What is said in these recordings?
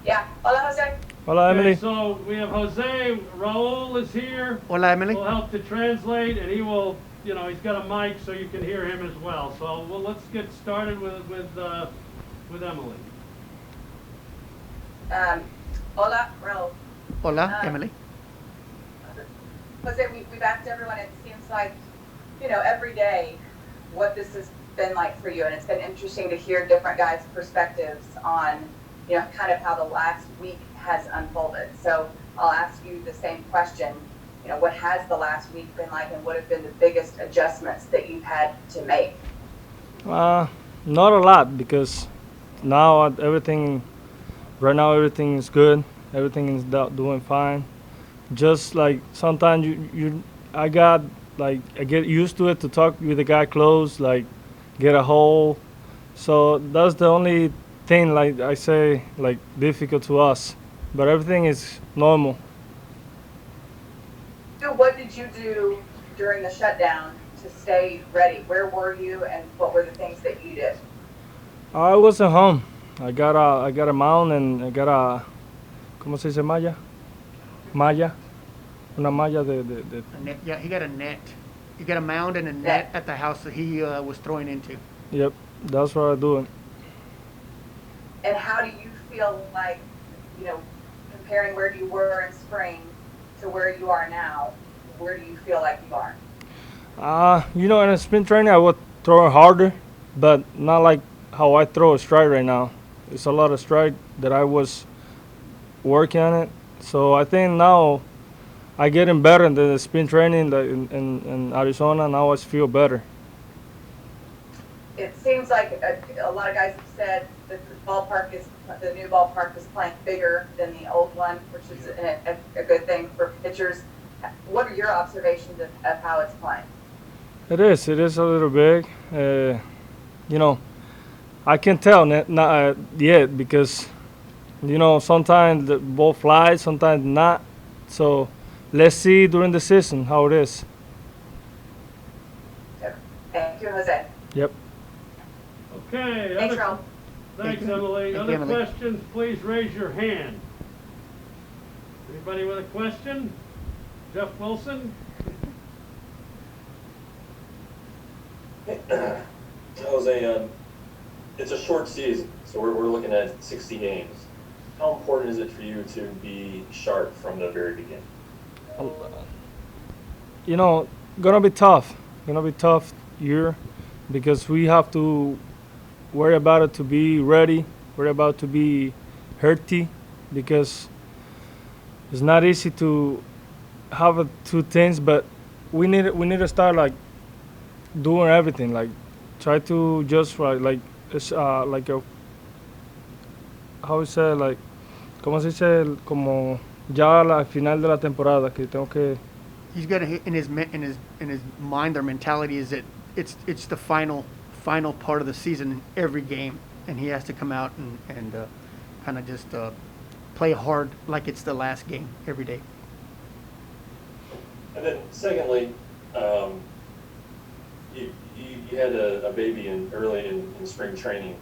Yeah. Hola, Jose. Hola, Okay, Emily. so we have Jose. Raul is here. Hola, Emily. Will help to translate, and he will, he's got a mic so you can hear him as well. So let's get started with Emily. Um, Hola, Raul. Hola, Um, Emily. Jose, we've asked everyone, it seems like, every day what this has been like for you. And it's been interesting to hear different guys' perspectives on, kind of how the last week has unfolded. So I'll ask you the same question. What has the last week been like, and what have been the biggest adjustments that you've had to make? Not a lot because now right now everything is good. Everything is doing fine. Just like sometimes I got I get used to it to talk with the guy close, like get a hold. So that's the only thing like I say like difficult to us, but everything is normal. So what did you do during the shutdown to stay ready? Where were you, and what were the things that you did? I was at home. I got a mount and I got a ¿cómo se dice malla? Malla, una malla de A net, yeah, he got a net. He got a mound and a net Net. at the house that he was throwing into. Yep, that's what I do. And how do you feel like, comparing where you were in spring to where you are now, where do you feel like you are? In a sprint training I was throwing harder, but not like how I throw a strike right now. It's a lot of strike that I was working on it. So I think now I getting better in the sprint training in Arizona. Now I feel better. It seems like a lot of guys have said that the new ballpark is playing bigger than the old one, which is a good thing for pitchers. What are your observations of how it's playing? It is a little big. You know, I can tell not yet because sometimes the ball flies, sometimes not. So let's see during the season how it is. So, thank you, Jose. Yep. Okay. Thanks, Raul. Thanks, Thank you. Emily. Thank you, Other Emily. questions, please raise your hand. Anybody with a question? Jeff Wilson? Jose, it's a short season, so we're looking at 60 games. How important is it for you to be sharp from the very beginning? You know, gonna be tough. Gonna be tough year because we have to worry about it to be ready. Worry about to be healthy because it's not easy to have two things, but we need to start like doing everything. Like try to just like it's like a how is it like cómo se dice como ya al final de la temporada que tengo que He's got in his mind, their mentality is that it's the final part of the season in every game, and he has to come out and kind of just play hard like it's the last game every day. And then, secondly, you had a baby early in spring training.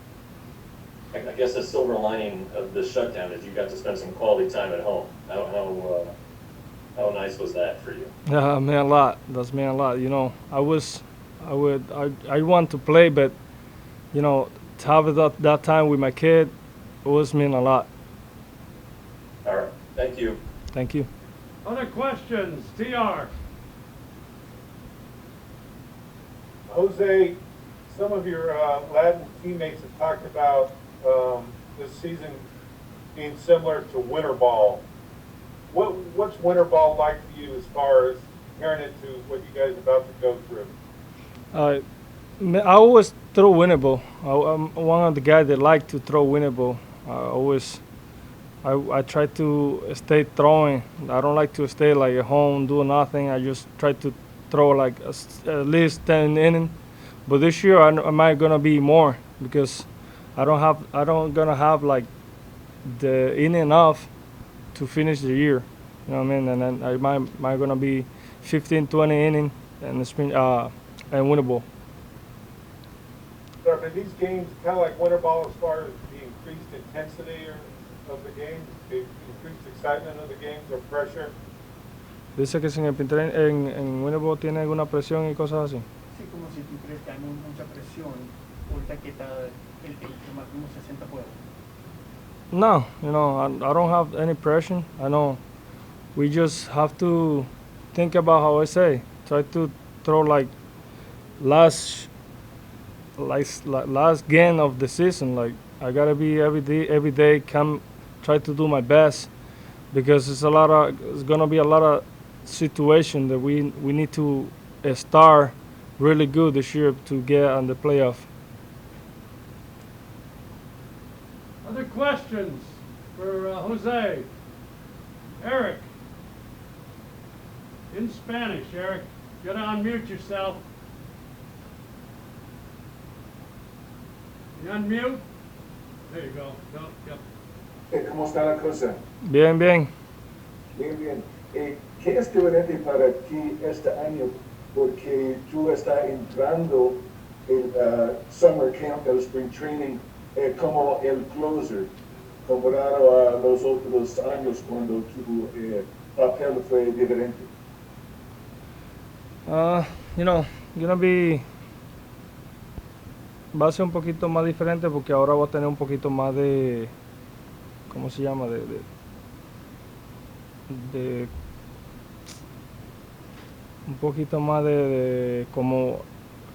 I guess the silver lining of this shutdown is you got to spend some quality time at home. How nice was that for you? Yeah, mean a lot. That's mean a lot. I want to play, but to have that time with my kid, it was mean a lot. All right, thank you. Thank you. Other questions? TR? Jose, some of your Latin teammates have talked about this season being similar to winter ball. What's winter ball like for you as far as comparing it to what you guys are about to go through? I always throw winnable. I'm one of the guys that like to throw winnable. I try to stay throwing. I don't like to stay like at home doing nothing. I just try to throw like at least 10 innings. But this year I might gonna be more because I don't gonna have like the inning enough to finish the year. You know what I mean? And then I might gonna be 15, 20 inning and and winnable. So are these games kind of like winter ball as far as the increased intensity, or of the games, increased excitement of the games or pressure? Dice que si en el pintor en Winnerball tiene alguna presión y cosas así. Sí, como si tú crees que hay mucha presión ahorita que está el máximo 60 juegos. No, I don't have any pressure. I know we just have to think about how I say. Try to throw like last game of the season. Like I gotta be every day. Come, try to do my best because it's gonna be a lot of situation that we need to start really good this year to get on the playoff. Other questions for Jose? Eric. In Spanish, Eric. You gotta unmute yourself. You unmute? There you go. No, yep. ¿Cómo está la cosa? Bien, bien. Bien, bien. ¿Qué es diferente para ti este año? Porque tú estás entrando el summer camp, el spring training, como el closer, comparado a los otros años cuando tu papel fue diferente. Va a ser un poquito más diferente porque ahora voy a tener un poquito más de, ¿cómo se llama? Un poquito más de como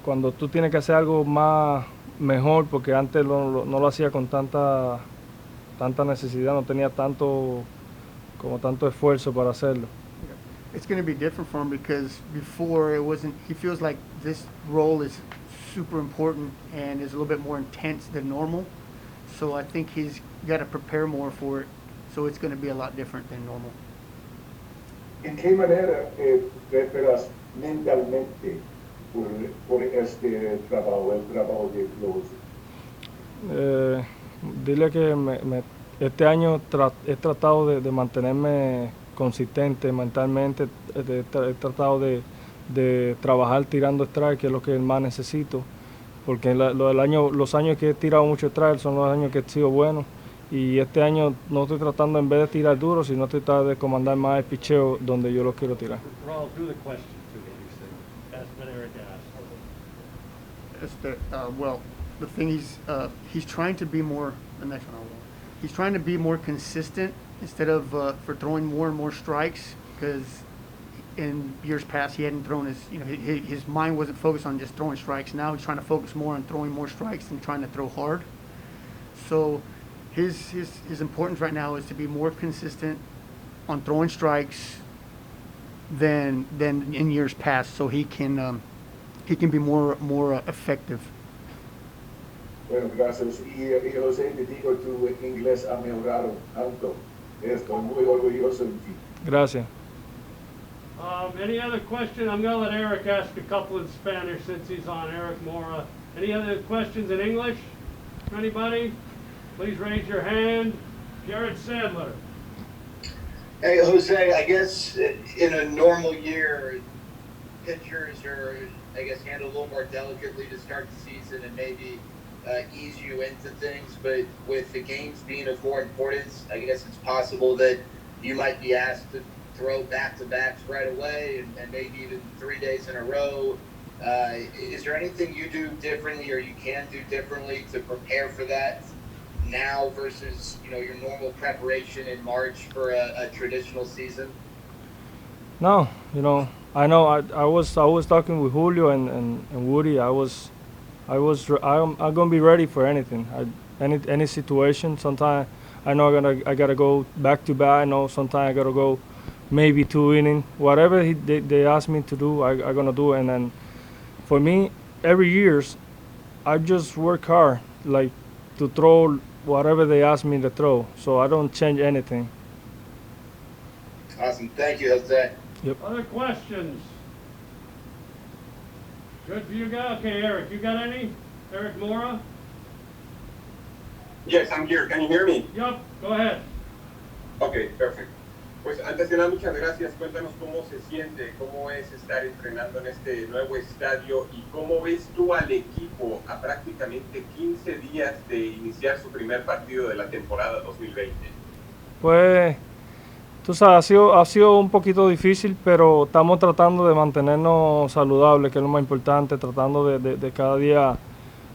cuando tú tienes que hacer algo más mejor, porque antes no lo hacía con tanta necesidad, no tenía tanto esfuerzo para hacerlo. It's going to be different for him because before it wasn't. He feels like this role is super important and is a little bit more intense than normal. So I think he's got to prepare more for it. So it's going to be a lot different than normal. ¿En qué manera preparas mentalmente por este trabajo, el trabajo de closer? Dile que este año he tratado de mantenerme consistente mentalmente, he tratado de trabajar tirando strike, que es lo que más necesito, porque los años que he tirado mucho strike son los años que he sido bueno, y este año no estoy tratando en vez de tirar duro, sino tratando de comandar más el picheo donde yo lo quiero tirar. Raul, do the question to what you said. That's what Eric asked. Well, the thing he's trying to be more. The next one, he's trying to be more consistent instead of for throwing more and more strikes, because in years past he hadn't thrown his mind wasn't focused on just throwing strikes. Now he's trying to focus more on throwing more strikes and trying to throw hard. So his importance right now is to be more consistent on throwing strikes than in years past, so he can be more effective. Bueno, gracias. Y José, te digo, tu inglés ha mejorado tanto. Estoy muy orgulloso de ti. Gracias. Any other question? I'm going to let Eric ask a couple in Spanish since he's on. Eric Mora. Any other questions in English? Anybody? Please raise your hand. Jared Sandler. Hey, Jose, I guess in a normal year, pitchers are, I guess, handled a little more delicately to start the season and maybe ease you into things. But with the games being of more importance, I guess it's possible that you might be asked to throw back-to-backs right away and maybe even 3 days in a row. Is there anything you do differently or you can do differently to prepare for that now versus your normal preparation in March for a traditional season? No, I know I was talking with Julio and Woody. I'm gonna be ready for anything. Any situation. Sometimes I know I gotta go back to back. I know sometimes I gotta go maybe 2 innings. Whatever they ask me to do, I'm gonna do it. And then for me, every years, I just work hard, like to throw whatever they ask me to throw. So I don't change anything. Awesome. Thank you, Jose. Yep. Other questions? Good for you guys? Okay, Eric, you got any? Eric Mora? Yes, I'm here. Can you hear me? Yup, go ahead. Okay, perfect. Pues antes de nada, muchas gracias. Cuéntanos cómo se siente, cómo es estar entrenando en este nuevo estadio y cómo ves tú al equipo a prácticamente 15 días de iniciar su primer partido de la temporada 2020. Pues, tú sabes, ha sido un poquito difícil, pero estamos tratando de mantenernos saludables, que es lo más importante, tratando de cada día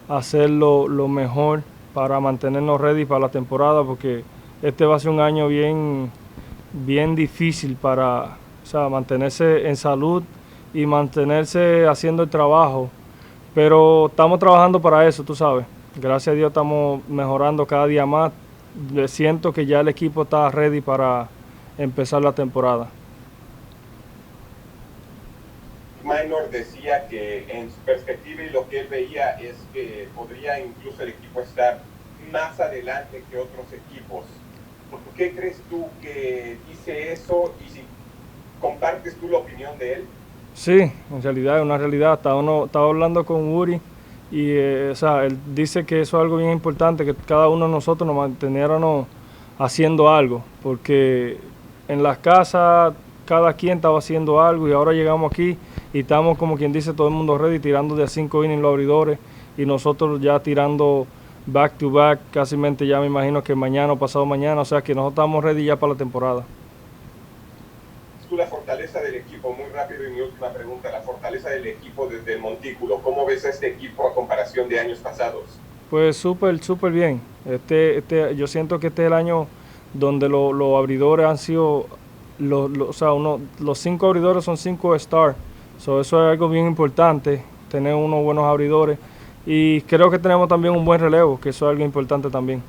hacer lo mejor para mantenernos ready para la temporada, porque este va a ser un año bien difícil para, o sea, mantenerse en salud y mantenerse haciendo el trabajo. Pero estamos trabajando para eso, tú sabes. Gracias a Dios estamos mejorando cada día más. Siento que ya el equipo está ready para empezar la temporada. Minor decía que en su perspectiva y lo que él veía es que podría incluso el equipo estar más adelante que otros equipos. ¿Por qué crees tú que dice eso y si compartes tú la opinión de él? Sí, en realidad es una realidad. Estaba hablando con Uri y o sea, él dice que eso es algo bien importante, que cada uno de nosotros nos manteniéramos haciendo algo, porque en las casas cada quien estaba haciendo algo y ahora llegamos aquí y estamos, como quien dice, todo el mundo ready, tirando de a 5 innings los abridores y nosotros ya tirando back to back, casi ya me imagino que mañana o pasado mañana, o sea que nosotros estamos ready ya para la temporada. Tú la fortaleza del equipo, muy rápido y mi última pregunta, la fortaleza del equipo desde el montículo, ¿cómo ves a este equipo a comparación de años pasados? Pues súper bien. Yo siento que este es el año donde los abridores han sido, o sea, los 5 abridores son 5 stars. So, eso es algo bien importante, tener unos buenos abridores. Y creo que tenemos también un buen relevo, que eso es algo importante también.